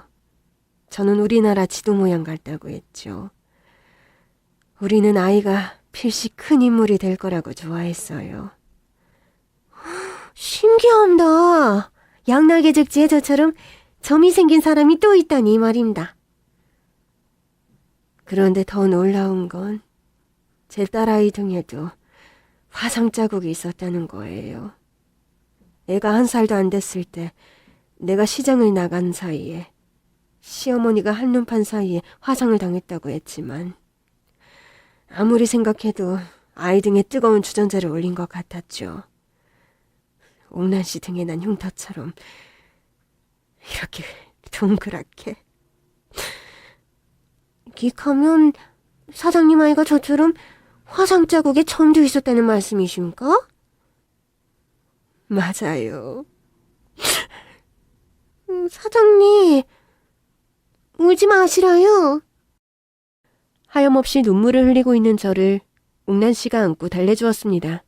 저는 우리나라 지도 모양 같다고 했죠. 우리는 아이가 필시 큰 인물이 될 거라고 좋아했어요. 신기합니다. 양날개 죽지에 저처럼 점이 생긴 사람이 또 있다니 말입니다. 그런데 더 놀라운 건 제 딸아이 등에도 화상 자국이 있었다는 거예요. 애가 1살도 안 됐을 때 내가 시장을 나간 사이에 시어머니가 한눈판 사이에 화상을 당했다고 했지만 아무리 생각해도 아이 등에 뜨거운 주전자를 올린 것 같았죠. 옥란 씨 등에 난 흉터처럼 이렇게 동그랗게. 기카면 사장님 아이가 저처럼 화상 자국에 점도 있었다는 말씀이십니까? 맞아요. 사장님, 울지 마시라요. 하염없이 눈물을 흘리고 있는 저를 옥란 씨가 안고 달래주었습니다.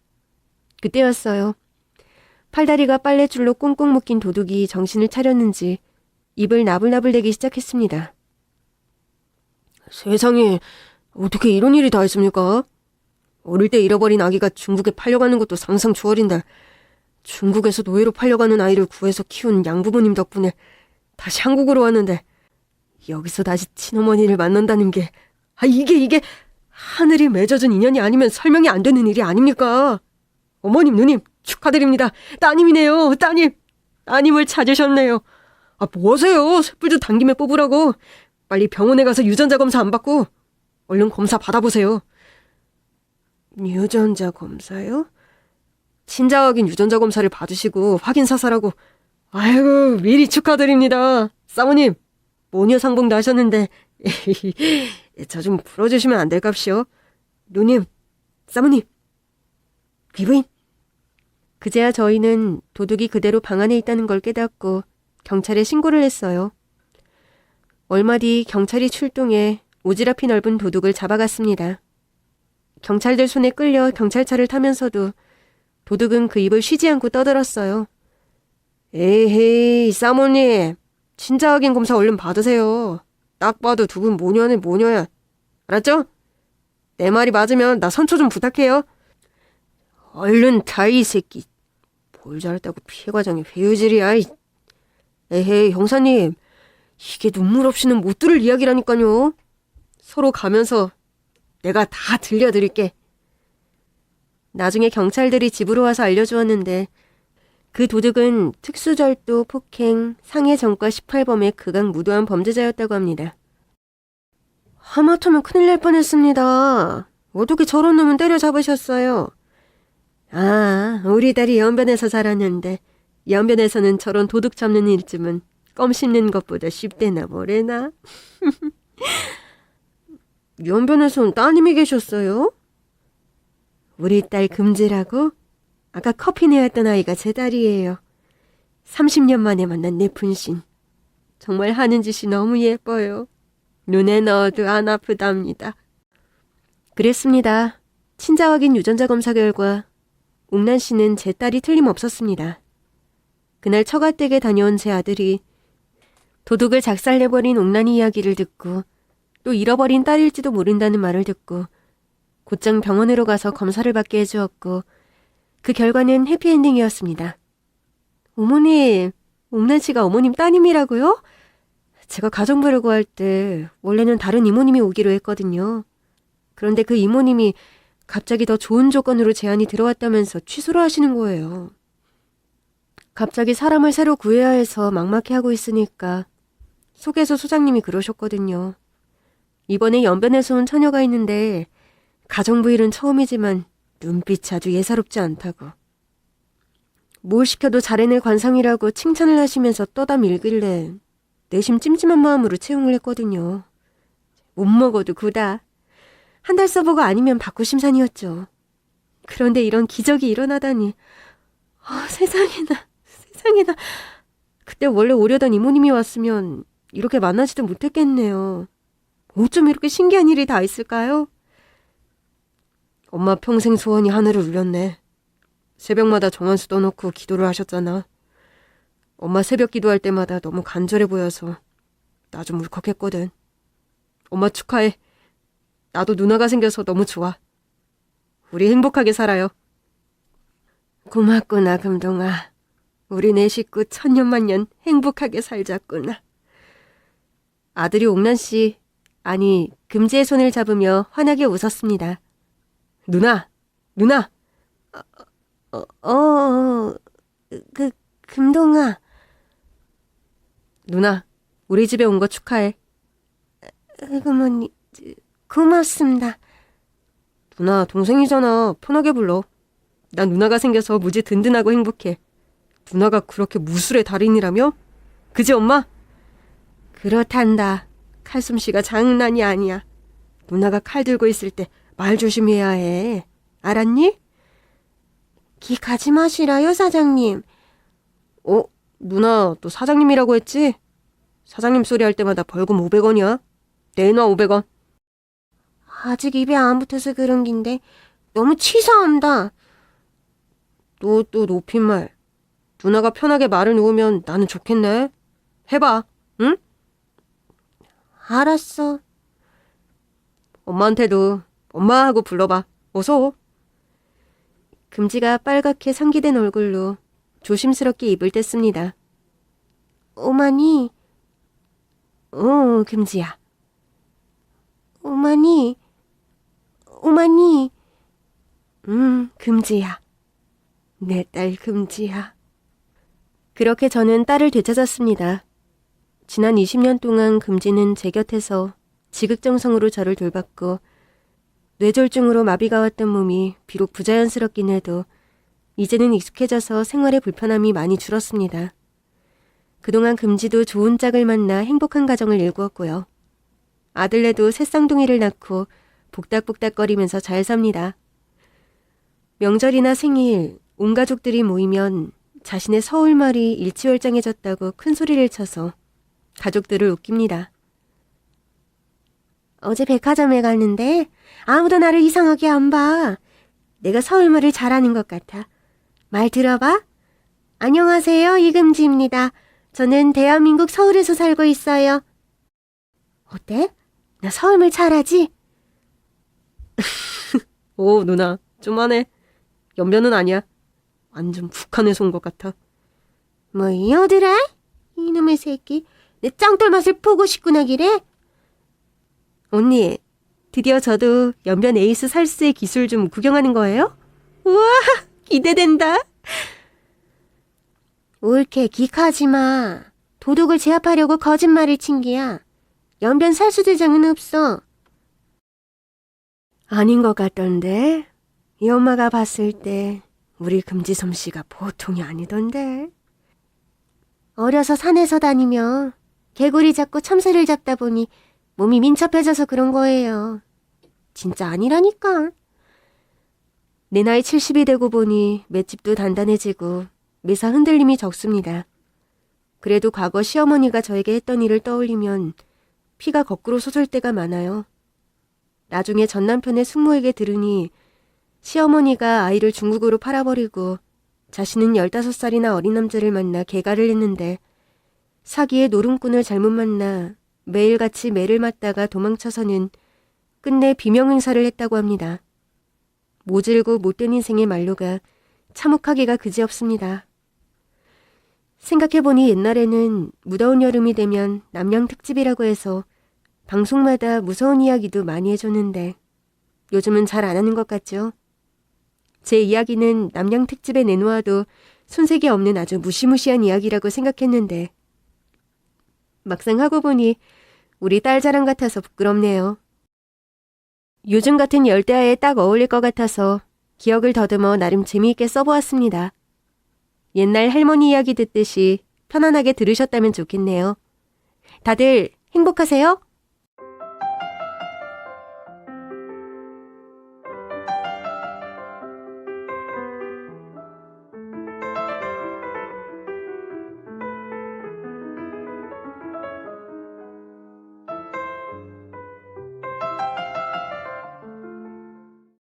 그때였어요. 팔다리가 빨랫줄로 꽁꽁 묶인 도둑이 정신을 차렸는지 입을 나불나불대기 시작했습니다. 세상에 어떻게 이런 일이 다 있습니까? 어릴 때 잃어버린 아기가 중국에 팔려가는 것도 상상 초월인데 중국에서 노예로 팔려가는 아이를 구해서 키운 양부모님 덕분에 다시 한국으로 왔는데 여기서 다시 친어머니를 만난다는 게 이게 하늘이 맺어준 인연이 아니면 설명이 안 되는 일이 아닙니까? 어머님, 누님 축하드립니다. 따님이네요. 따님을 찾으셨네요. 뭐하세요? 쇳불도 당김에 뽑으라고. 빨리 병원에 가서 유전자 검사 안 받고 얼른 검사 받아보세요. 유전자 검사요? 친자 확인 유전자 검사를 받으시고 확인 사살하고. 아이고, 미리 축하드립니다. 사모님, 모녀 상봉도 하셨는데 저 좀 풀어주시면 안 될깝시요? 누님, 사모님, 귀부인. 그제야 저희는 도둑이 그대로 방 안에 있다는 걸 깨닫고 경찰에 신고를 했어요. 얼마 뒤 경찰이 출동해 오지랖이 넓은 도둑을 잡아갔습니다. 경찰들 손에 끌려 경찰차를 타면서도 도둑은 그 입을 쉬지 않고 떠들었어요. 에헤이, 사모님, 친자 확인 검사 얼른 받으세요. 딱 봐도 두 분 모녀 아닌 모녀야. 알았죠? 내 말이 맞으면 나 선처 좀 부탁해요. 얼른 타, 이 새끼. 뭘 잘했다고 피해 과정이 회유질이야. 에헤이, 형사님, 이게 눈물 없이는 못 들을 이야기라니까요. 서로 가면서 내가 다 들려드릴게. 나중에 경찰들이 집으로 와서 알려주었는데 그 도둑은 특수절도, 폭행, 상해 전과 18범의 극악무도한 범죄자였다고 합니다. 하마터면 큰일 날 뻔했습니다. 어떻게 저런 놈은 때려잡으셨어요? 우리 딸이 연변에서 자랐는데 연변에서는 저런 도둑 잡는 일쯤은 껌 씹는 것보다 쉽대나 뭐래나. 연변에선 따님이 계셨어요? 우리 딸 금지라고? 아까 커피 내왔던 아이가 제 딸이에요. 30년 만에 만난 내 분신. 정말 하는 짓이 너무 예뻐요. 눈에 넣어도 안 아프답니다. 그랬습니다. 친자 확인 유전자 검사 결과 옥란 씨는 제 딸이 틀림없었습니다. 그날 처갓댁에 다녀온 제 아들이 도둑을 작살내버린 옥란이 이야기를 듣고 또 잃어버린 딸일지도 모른다는 말을 듣고 곧장 병원으로 가서 검사를 받게 해주었고 그 결과는 해피엔딩이었습니다. 어머님, 옥란 씨가 어머님 따님이라고요? 제가 가정부를 구할 때 원래는 다른 이모님이 오기로 했거든요. 그런데 그 이모님이 갑자기 더 좋은 조건으로 제안이 들어왔다면서 취소를 하시는 거예요. 갑자기 사람을 새로 구해야 해서 막막해 하고 있으니까 속에서 소장님이 그러셨거든요. 이번에 연변에서 온 처녀가 있는데 가정부 일은 처음이지만 눈빛이 아주 예사롭지 않다고. 뭘 시켜도 잘해낼 관상이라고 칭찬을 하시면서 떠다 밀길래 내심 찜찜한 마음으로 채용을 했거든요. 못 먹어도 구다. 한 달 써보고 아니면 받고 심산이었죠. 그런데 이런 기적이 일어나다니. 세상에나. 그때 원래 오려던 이모님이 왔으면 이렇게 만나지도 못했겠네요. 어쩜 이렇게 신기한 일이 다 있을까요? 엄마 평생 소원이 하늘을 울렸네. 새벽마다 정한수 떠놓고 기도를 하셨잖아. 엄마 새벽 기도할 때마다 너무 간절해 보여서 나 좀 울컥했거든. 엄마 축하해. 나도 누나가 생겨서 너무 좋아. 우리 행복하게 살아요. 고맙구나, 금동아. 우리 네 식구 천년만년 행복하게 살자꾸나. 아들이 옥란씨, 아니 금지의 손을 잡으며 환하게 웃었습니다. 누나! 금동아. 누나, 우리 집에 온 거 축하해. 어머니, 고맙습니다. 누나, 동생이잖아. 편하게 불러. 난 누나가 생겨서 무지 든든하고 행복해. 누나가 그렇게 무술의 달인이라며? 그지 엄마? 그렇단다. 칼솜씨가 장난이 아니야. 누나가 칼 들고 있을 때 말 조심해야 해. 알았니? 기 가지 마시라요, 사장님. 누나 또 사장님이라고 했지? 사장님 소리 할 때마다 벌금 500원이야. 내놔 500원. 아직 입에 안 붙어서 그런 긴데 너무 치사한다. 너 또 높임말. 누나가 편하게 말을 놓으면 나는 좋겠네. 해봐. 응? 알았어. 엄마한테도 엄마 하고 불러봐. 어서. 금지가 빨갛게 상기된 얼굴로 조심스럽게 입을 뗐습니다. 어머니, 금지야. 어머니, 금지야. 내 딸 금지야. 그렇게 저는 딸을 되찾았습니다. 지난 20년 동안 금지는 제 곁에서 지극정성으로 저를 돌봤고 뇌졸중으로 마비가 왔던 몸이 비록 부자연스럽긴 해도 이제는 익숙해져서 생활의 불편함이 많이 줄었습니다. 그동안 금지도 좋은 짝을 만나 행복한 가정을 일구었고요. 아들네도 새 쌍둥이를 낳고 복닥복닥거리면서 잘 삽니다. 명절이나 생일, 온 가족들이 모이면 자신의 서울말이 일치월장해졌다고 큰 소리를 쳐서 가족들을 웃깁니다. 어제 백화점에 갔는데 아무도 나를 이상하게 안 봐. 내가 서울말을 잘하는 것 같아. 말 들어봐. 안녕하세요, 이금지입니다. 저는 대한민국 서울에서 살고 있어요. 어때? 나 서울말 잘하지? 오, 누나, 좀 하네. 연변은 아니야. 완전 북한에서 온 것 같아. 뭐 이어들아? 이놈의 새끼. 내 짱돌 맛을 보고 싶구나 기래? 언니, 드디어 저도 연변 에이스 살수의 기술 좀 구경하는 거예요? 우와, 기대된다. 옳게 기카하지 마. 도둑을 제압하려고 거짓말을 친 게야. 연변 살수대장은 없어. 아닌 것 같던데. 이 엄마가 봤을 때 우리 금지 솜씨가 보통이 아니던데. 어려서 산에서 다니며 개구리 잡고 참새를 잡다 보니 몸이 민첩해져서 그런 거예요. 진짜 아니라니까. 내 나이 70이 되고 보니 맷집도 단단해지고 매사 흔들림이 적습니다. 그래도 과거 시어머니가 저에게 했던 일을 떠올리면 피가 거꾸로 솟을 때가 많아요. 나중에 전 남편의 숙모에게 들으니 시어머니가 아이를 중국으로 팔아버리고 자신은 15살이나 어린 남자를 만나 개가를 했는데 사기에 노름꾼을 잘못 만나 매일같이 매를 맞다가 도망쳐서는 끝내 비명행사를 했다고 합니다. 모질고 못된 인생의 만료가 참혹하기가 그지없습니다. 생각해보니 옛날에는 무더운 여름이 되면 남양특집이라고 해서 방송마다 무서운 이야기도 많이 해줬는데 요즘은 잘 안 하는 것 같죠? 제 이야기는 남양특집에 내놓아도 손색이 없는 아주 무시무시한 이야기라고 생각했는데 막상 하고 보니 우리 딸 자랑 같아서 부끄럽네요. 요즘 같은 열대야에 딱 어울릴 것 같아서 기억을 더듬어 나름 재미있게 써보았습니다. 옛날 할머니 이야기 듣듯이 편안하게 들으셨다면 좋겠네요. 다들 행복하세요?